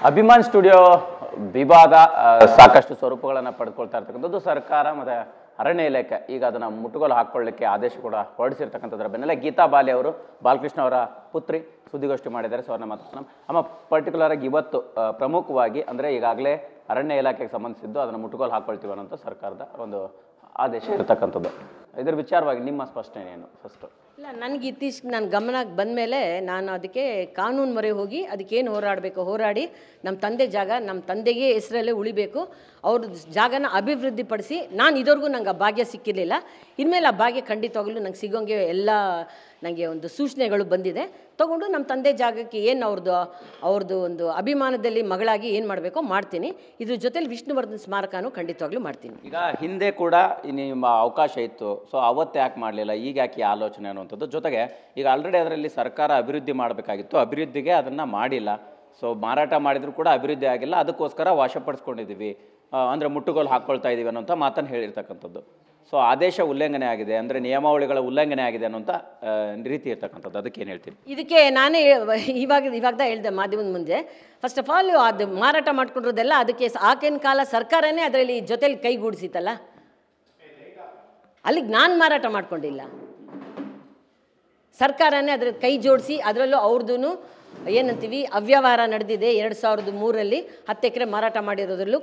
Abhiman studio ವಿವಾದ ಸಾಕಷ್ಟು ಸ್ವರೂಪಗಳನ್ನು ಪಡ್ಕೊಳ್ತಾ ಇರ್ತಕ್ಕಂಥದ್ದು. ಸರ್ಕಾರ ಮತ್ತು ಅರಣ್ಯ ಇಲಾಖೆ ಈಗ ಅದನ್ನು ಮುಟ್ಟುಗೋಲು ಹಾಕ್ಕೊಳ್ಳಿಕ್ಕೆ ಆದೇಶ ಕೂಡ ಹೊರಡಿಸಿರ್ತಕ್ಕಂಥದ್ರ ಬೆನ್ನಲ್ಲೇ ಗೀತಾ ಬಾಲಿ ಅವರು ಬಾಲಕೃಷ್ಣ ಅವರ ಪುತ್ರಿ ಸುದ್ದಿಗೋಷ್ಠಿ ಮಾಡಿದ್ದಾರೆ. ಸೊ ಅವ್ರನ್ನ ಮಾತಾಡೋಣ. ಅಮ್ಮ, ಪರ್ಟಿಕ್ಯುಲರ್ ಆಗಿ ಇವತ್ತು ಪ್ರಮುಖವಾಗಿ ಅಂದರೆ ಈಗಾಗಲೇ ಅರಣ್ಯ ಇಲಾಖೆಗೆ ಸಂಬಂಧಿಸಿದ್ದು ಅದನ್ನು ಮುಟ್ಟುಗೋಲು ಹಾಕ್ಕೊಳ್ತೀವಿ ಅನ್ನೋಂಥ ಸರ್ಕಾರದ ಒಂದು ಆದೇಶ ಇರತಕ್ಕಂಥದ್ದು. ಇದರ ವಿಚಾರವಾಗಿ ನಿಮ್ಮ ಸ್ಪಷ್ಟನೆ ಏನು? ಫಸ್ಟು ಇಲ್ಲ, ನನಗೆ ಇತ್ತೀಚೆಗೆ ನನ್ನ ಗಮನಕ್ಕೆ ಬಂದ ಮೇಲೆ ನಾನು ಅದಕ್ಕೆ ಕಾನೂನು ಮೊರೆ ಹೋಗಿ ಅದಕ್ಕೇನು ಹೋರಾಡಬೇಕು ಹೋರಾಡಿ ನಮ್ಮ ತಂದೆ ಜಾಗ ನಮ್ಮ ತಂದೆಗೆ ಹೆಸರಲ್ಲೇ ಉಳಿಬೇಕು, ಅವ್ರ ಜಾಗನ ಅಭಿವೃದ್ಧಿಪಡಿಸಿ ನಾನು ಇದುವರೆಗೂ ನಂಗೆ ಆ ಭಾಗ್ಯ ಸಿಕ್ಕಿರಲಿಲ್ಲ. ಇನ್ಮೇಲೆ ಆ ಭಾಗ್ಯ ಖಂಡಿತವಾಗಲೂ ನಂಗೆ ಸಿಗೋಂಗೆ ಎಲ್ಲ ನನಗೆ ಒಂದು ಸೂಚನೆಗಳು ಬಂದಿದೆ. ತೊಗೊಂಡು ನಮ್ಮ ತಂದೆ ಜಾಗಕ್ಕೆ ಏನು ಅವ್ರದ್ದು ಒಂದು ಅಭಿಮಾನದಲ್ಲಿ ಮಗಳಾಗಿ ಏನು ಮಾಡಬೇಕೋ ಮಾಡ್ತೀನಿ. ಇದ್ರ ಜೊತೆಲಿ ವಿಷ್ಣುವರ್ಧನ್ ಸ್ಮಾರಕನೂ ಖಂಡಿತವಾಗ್ಲೂ ಮಾಡ್ತೀನಿ. ಈಗ ಹಿಂದೆ ಕೂಡ ನಿಮ್ಮ ಅವಕಾಶ ಇತ್ತು, ಸೊ ಅವತ್ತು ಯಾಕೆ ಮಾಡಲಿಲ್ಲ, ಈಗ ಯಾಕೆ ಈ ಆಲೋಚನೆ ಅನ್ನುವಂಥದ್ದು. ಜೊತೆಗೆ ಈಗ ಆಲ್ರೆಡಿ ಅದರಲ್ಲಿ ಸರ್ಕಾರ ಅಭಿವೃದ್ಧಿ ಮಾಡಬೇಕಾಗಿತ್ತು, ಅಭಿವೃದ್ಧಿಗೆ ಅದನ್ನು ಮಾಡಿಲ್ಲ. ಸೊ ಮಾರಾಟ ಮಾಡಿದರೂ ಕೂಡ ಅಭಿವೃದ್ಧಿ ಆಗಿಲ್ಲ, ಅದಕ್ಕೋಸ್ಕರ ವಶಪಡಿಸ್ಕೊಂಡಿದ್ದೀವಿ ಅಂದರೆ ಮುಟ್ಟುಗೋಲು ಹಾಕ್ಕೊಳ್ತಾ ಇದ್ದೀವಿ ಅನ್ನೋಂಥ ಮಾತನ್ನು ಹೇಳಿರ್ತಕ್ಕಂಥದ್ದು. ಸೊ ಆದೇಶ ಉಲ್ಲಂಘನೆ ಆಗಿದೆ ಅಂದರೆ ನಿಯಮಾವಳಿಗಳ ಉಲ್ಲಂಘನೆ ಆಗಿದೆ ಅನ್ನೋಂಥ ರೀತಿ ಇರ್ತಕ್ಕಂಥದ್ದು. ಅದಕ್ಕೆ ಏನು ಹೇಳ್ತೀನಿ? ಇದಕ್ಕೆ ನಾನೇ ಇವಾಗ ಹೇಳಿದೆ ಮಾಧ್ಯಮದ ಮುಂದೆ. ಫಸ್ಟ್ ಆಫ್ ಆಲ್ ಅದು ಮಾರಾಟ ಮಾಡ್ಕೊಂಡಿರೋದೆಲ್ಲ ಅದಕ್ಕೆ ಆಕಿನ ಕಾಲ ಸರ್ಕಾರನೇ ಅದರಲ್ಲಿ ಜೊತೆಲಿ ಕೈಗೂಡಿಸಿತ್ತಲ್ಲ, ಅಲ್ಲಿಗೆ ನಾನು ಮಾರಾಟ ಮಾಡ್ಕೊಂಡಿಲ್ಲ, ಸರ್ಕಾರನೇ ಅದ್ರ ಕೈ ಜೋಡಿಸಿ ಅದರಲ್ಲೂ ಅವ್ರದ್ದು ಏನಂತೀವಿ ಅವ್ಯವಹಾರ ನಡೆದಿದೆ. 2003 10 ಎಕರೆ ಮಾರಾಟ ಮಾಡಿರೋದ್ರಲ್ಲೂ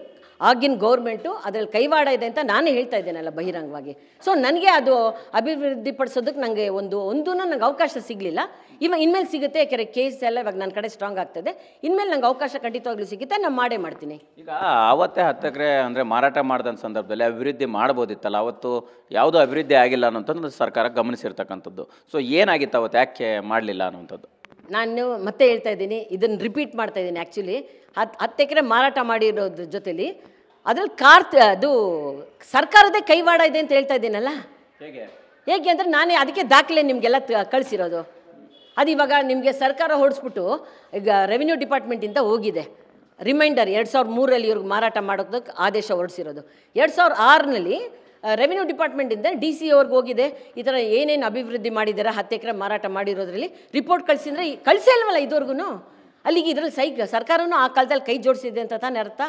ಆಗಿನ ಗೌರ್ಮೆಂಟು ಅದರಲ್ಲಿ ಕೈವಾಡ ಇದೆ ಅಂತ ನಾನೇ ಹೇಳ್ತಾ ಇದ್ದೇನಲ್ಲ ಬಹಿರಂಗವಾಗಿ. ಸೊ ನನಗೆ ಅದು ಅಭಿವೃದ್ಧಿಪಡಿಸೋದಕ್ಕೆ ನನಗೆ ಒಂದೂ ನನಗೆ ಅವಕಾಶ ಸಿಗಲಿಲ್ಲ. ಇನ್ಮೇಲೆ ಸಿಗುತ್ತೆ, ಯಾಕೆಂದರೆ ಕೇಸ್ ಎಲ್ಲ ಇವಾಗ ನನ್ನ ಕಡೆ ಸ್ಟ್ರಾಂಗ್ ಆಗ್ತದೆ. ಇನ್ಮೇಲೆ ನಂಗೆ ಅವಕಾಶ ಖಂಡಿತವಾಗ್ಲೂ ಸಿಗುತ್ತೆ, ನಾನು ಮಾಡೇ ಮಾಡ್ತೀನಿ. ಈಗ ಆವತ್ತೇ 10 ಎಕರೆ ಅಂದರೆ ಮಾರಾಟ ಮಾಡಿದಂಥ ಸಂದರ್ಭದಲ್ಲಿ ಅಭಿವೃದ್ಧಿ ಮಾಡ್ಬೋದಿತ್ತಲ್ಲ, ಅವತ್ತು ಯಾವುದೂ ಅಭಿವೃದ್ಧಿ ಆಗಿಲ್ಲ ಅನ್ನೋಂಥದ್ದು ಸರ್ಕಾರ ಗಮನಿಸಿರ್ತಕ್ಕಂಥದ್ದು. ಸೊ ಏನಾಗಿತ್ತು ಅವತ್ತು, ಯಾಕೆ ಮಾಡಲಿಲ್ಲ ಅನ್ನೋಂಥದ್ದು? ನಾನು ಮತ್ತೆ ಹೇಳ್ತಾ ಇದ್ದೀನಿ, ಇದನ್ನು ರಿಪೀಟ್ ಮಾಡ್ತಾ ಇದ್ದೀನಿ. ಆ್ಯಕ್ಚುಲಿ 10 ಎಕರೆ ಮಾರಾಟ ಮಾಡಿರೋದ್ರ ಜೊತೆಲಿ ಅದ್ರಲ್ಲಿ ಅದು ಸರ್ಕಾರದೇ ಕೈವಾಡ ಇದೆ ಅಂತ ಹೇಳ್ತಾ ಇದ್ದೀನಲ್ಲ. ಹೇಗೆ ಅಂದರೆ ನಾನೇ ಅದಕ್ಕೆ ದಾಖಲೆ ನಿಮಗೆಲ್ಲ ಕಳಿಸಿರೋದು. ಅದು ಇವಾಗ ನಿಮಗೆ ಸರ್ಕಾರ ಹೊಡಿಸ್ಬಿಟ್ಟು ಈಗ ರೆವಿನ್ಯೂ ಡಿಪಾರ್ಟ್ಮೆಂಟಿಂದ ಹೋಗಿದೆ ರಿಮೈಂಡರ್. 2003 ಇವ್ರಿಗೆ ಮಾರಾಟ ಮಾಡೋದಕ್ಕೆ ಆದೇಶ ಹೊರಡಿಸಿರೋದು. 2006 ರೆವಿನ್ಯೂ ಡಿಪಾರ್ಟ್ಮೆಂಟಿಂದ DC ಅವ್ರಿಗೆ ಹೋಗಿದೆ, ಈ ಥರ ಏನೇನು ಅಭಿವೃದ್ಧಿ ಮಾಡಿದ್ದಾರೆ 10 ಎಕರೆ ಮಾರಾಟ ಮಾಡಿರೋದ್ರಲ್ಲಿ ರಿಪೋರ್ಟ್ ಕಳಿಸಿದ್ರೆ ಕಳಿಸೇ ಇಲ್ವಲ್ಲ ಇದುವರೆಗೂ. ಅಲ್ಲಿಗೆ ಇದರಲ್ಲಿ ಸರ್ಕಾರನೂ ಆ ಕಾಲದಲ್ಲಿ ಕೈ ಜೋಡಿಸಿದೆ ಅಂತ ತಾನೇ ಅರ್ಥ.